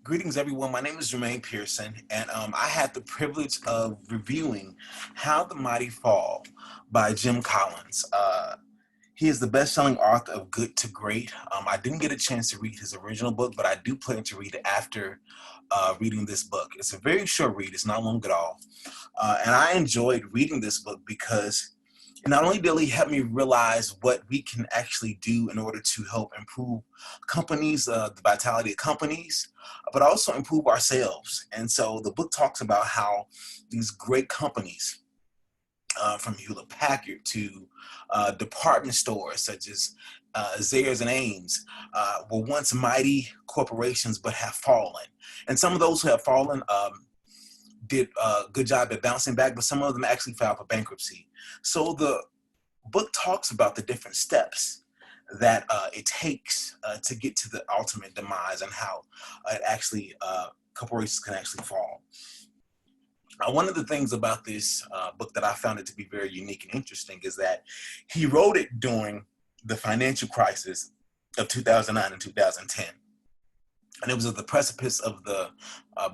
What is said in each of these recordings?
Greetings, everyone. My name is Jermaine Pearson, and I had the privilege of reviewing How the Mighty Fall by Jim Collins. He is the best-selling author of Good to Great. I didn't get a chance to read his original book, but I do plan to read it after reading this book. It's a very short read. It's not long at all. And I enjoyed reading this book because not only did he help me realize what we can actually do in order to help improve companies, the vitality of companies, but also improve ourselves. And so the book talks about how these great companies, from Hewlett Packard to department stores such as Zayres and Ames, were once mighty corporations but have fallen. And some of those who have fallen did a good job at bouncing back, but some of them actually filed for bankruptcy. So the book talks about the different steps that it takes to get to the ultimate demise and how it actually corporations can actually fall. One of the things about this book that I found it to be very unique and interesting is that he wrote it during the financial crisis of 2009 and 2010. And it was at the precipice of the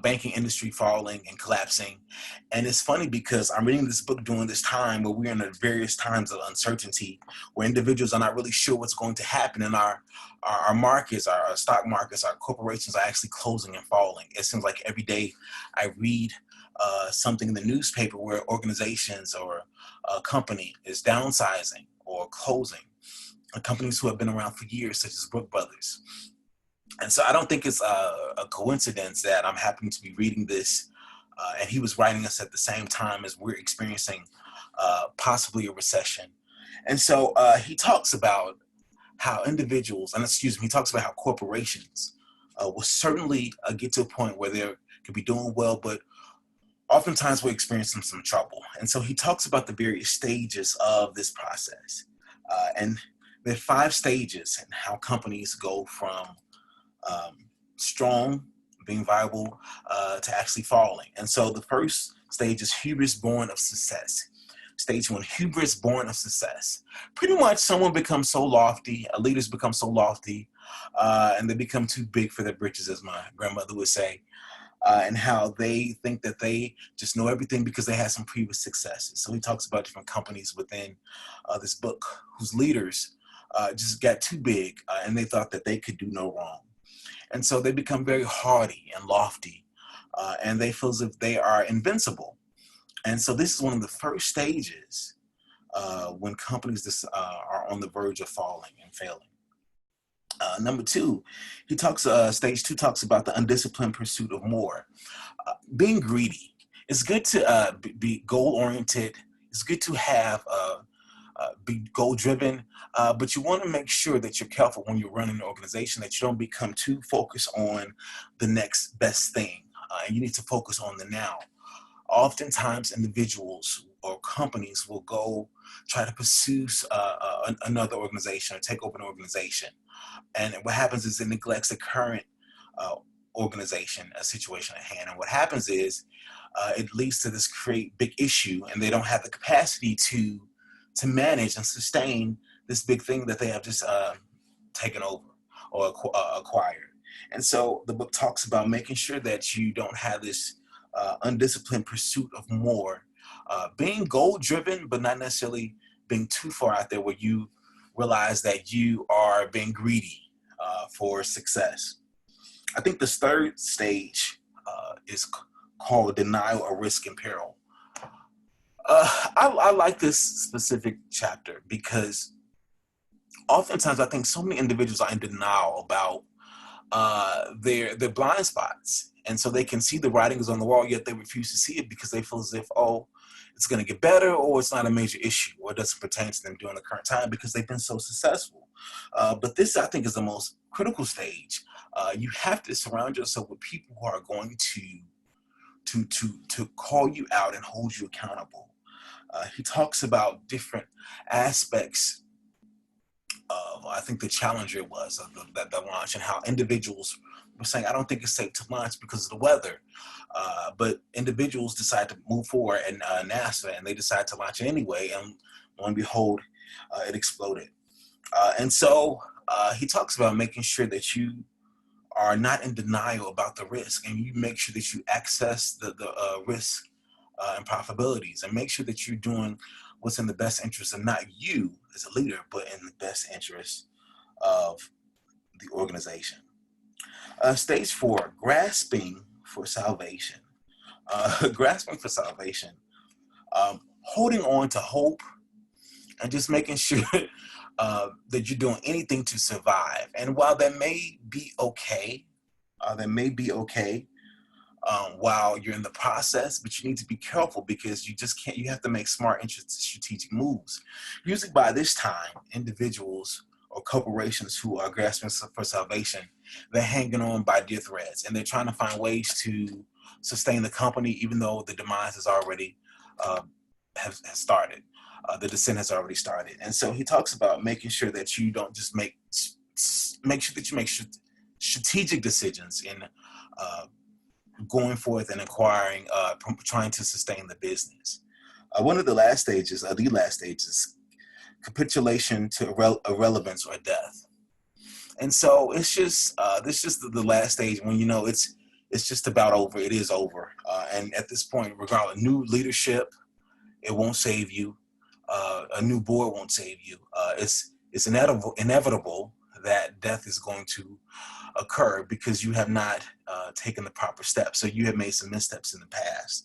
banking industry falling and collapsing. And it's funny because I'm reading this book during this time where we're in the various times of uncertainty, where individuals are not really sure what's going to happen in our markets, our stock markets, our corporations are actually closing and falling. It seems like every day I read something in the newspaper where organizations or a company is downsizing or closing. Companies who have been around for years, such as Brook Brothers. And so I don't think it's a coincidence that I'm happening to be reading this, and he was writing us at the same time as we're experiencing possibly a recession. And so he talks about how individuals, and excuse me, he talks about how corporations will certainly get to a point where they could be doing well, but oftentimes we're experiencing some trouble. And so he talks about the various stages of this process. And there are 5 stages and how companies go from strong, being viable, to actually falling. And so the first stage is hubris born of success. Stage 1, hubris born of success. Pretty much someone becomes so lofty, leaders become so lofty, and they become too big for their britches, as my grandmother would say, and how they think that they just know everything because they had some previous successes. So he talks about different companies within this book whose leaders just got too big, and they thought that they could do no wrong. And so they become very haughty and lofty, and they feel as if they are invincible. And so this is one of the first stages when companies are on the verge of falling and failing. Number 2, he talks. Stage 2 talks about the undisciplined pursuit of more, being greedy. It's good to be goal oriented. It's good to have be goal driven, but you want to make sure that you're careful when you're running an organization that you don't become too focused on the next best thing. And you need to focus on the now. Oftentimes, individuals or companies will go try to pursue another organization or take over an organization. And what happens is it neglects the current organization, a situation at hand. And what happens is it leads to this great big issue, and they don't have the capacity to manage and sustain this big thing that they have just taken over or acquired. And so the book talks about making sure that you don't have this undisciplined pursuit of more, being goal driven, but not necessarily being too far out there where you realize that you are being greedy for success. I think the third stage is called denial of risk and peril. I like this specific chapter because oftentimes I think so many individuals are in denial about their blind spots. And so they can see the writings on the wall, yet they refuse to see it because they feel as if, oh, it's going to get better, or it's not a major issue, or it doesn't pertain to them during the current time because they've been so successful. But this, I think, is the most critical stage. You have to surround yourself with people who are going to call you out and hold you accountable. He talks about different aspects of, I think the Challenger was, of the launch, and how individuals were saying, I don't think it's safe to launch because of the weather. But individuals decide to move forward, and NASA, and they decide to launch it anyway, and lo and behold, it exploded. And so he talks about making sure that you are not in denial about the risk, and you make sure that you access the risk and profitabilities, and make sure that you're doing what's in the best interest of not you as a leader, but in the best interest of the organization. Stage 4, grasping for salvation. Grasping for salvation, holding on to hope, and just making sure that you're doing anything to survive. And while that may be okay, while you're in the process, but you need to be careful, because you just can't, you have to make smart and strategic moves. Usually by this time, individuals or corporations who are grasping for salvation, they're hanging on by dear threads, and they're trying to find ways to sustain the company, even though the demise has already has started. The descent has already started. And so he talks about making sure that you don't just make sure that you make strategic decisions in going forth and acquiring, trying to sustain the business. One of the last stages, capitulation to irrelevance or death. And so it's just this just the last stage when you know it's just about over. It is over. And at this point, regardless, new leadership, it won't save you. A new board won't save you. It's inevitable that death is going to occur because you have not taken the proper steps. So you have made some missteps in the past.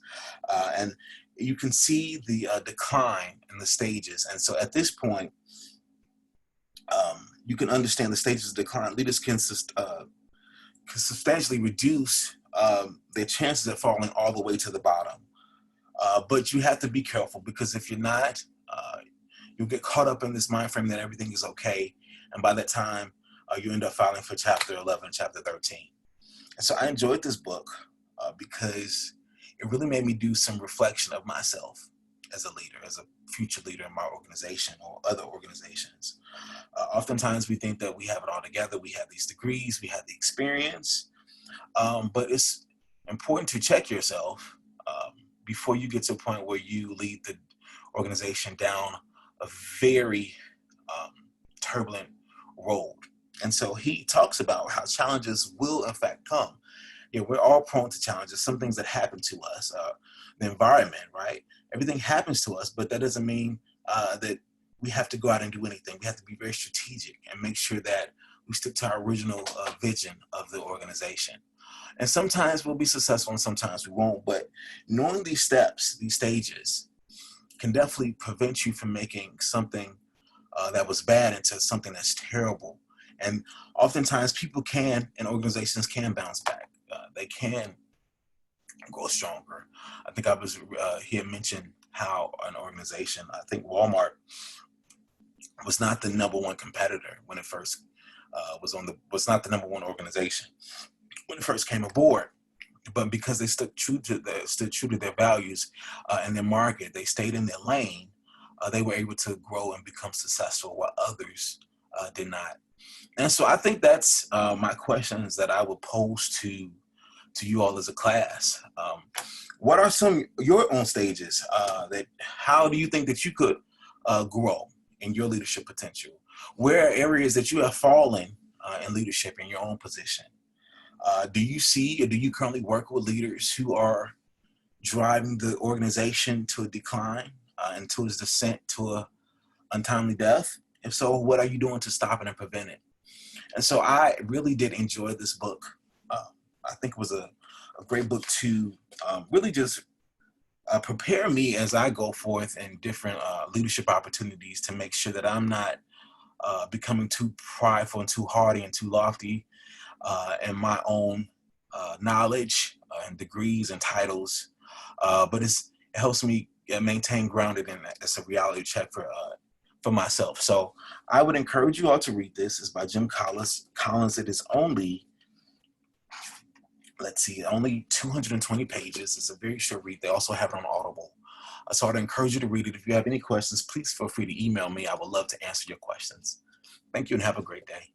And you can see the decline in the stages. And so at this point, you can understand the stages of decline. Leaders can substantially reduce their chances of falling all the way to the bottom. But you have to be careful, because if you're not, you'll get caught up in this mind frame that everything is okay. And by that time, you end up filing for chapter 11, chapter 13. And so I enjoyed this book because it really made me do some reflection of myself as a leader, as a future leader in my organization or other organizations. Oftentimes we think that we have it all together. We have these degrees, we have the experience, but it's important to check yourself before you get to a point where you lead the organization down a very turbulent road. And so he talks about how challenges will in fact come. You know, we're all prone to challenges, some things that happen to us, the environment, right? Everything happens to us, but that doesn't mean that we have to go out and do anything. We have to be very strategic and make sure that we stick to our original vision of the organization. And sometimes we'll be successful and sometimes we won't, but knowing these steps, these stages, can definitely prevent you from making something that was bad into something that's terrible. And oftentimes people can, and organizations can bounce back. They can grow stronger. I think he had mentioned how an organization, I think Walmart, was not the number one competitor when it first was not the number one organization when it first came aboard. But because they stood true to their values and their market, they stayed in their lane. They were able to grow and become successful, while others did not. And so I think that's my questions that I would pose to you all as a class. What are some your own stages how do you think that you could grow in your leadership potential? Where are areas that you have fallen in leadership in your own position? Do you see, or do you currently work with leaders who are driving the organization to a decline and to its descent to a untimely death? If so, what are you doing to stop it and prevent it? And so I really did enjoy this book. I think it was a great book to really just prepare me as I go forth in different leadership opportunities, to make sure that I'm not becoming too prideful and too hardy and too lofty in my own knowledge and degrees and titles. But it helps me maintain grounded, and it's a reality check for myself. So I would encourage you all to read this. It's by Jim Collins. It is only, only 220 pages. It's a very short read. They also have it on Audible. So I'd encourage you to read it. If you have any questions, please feel free to email me. I would love to answer your questions. Thank you and have a great day.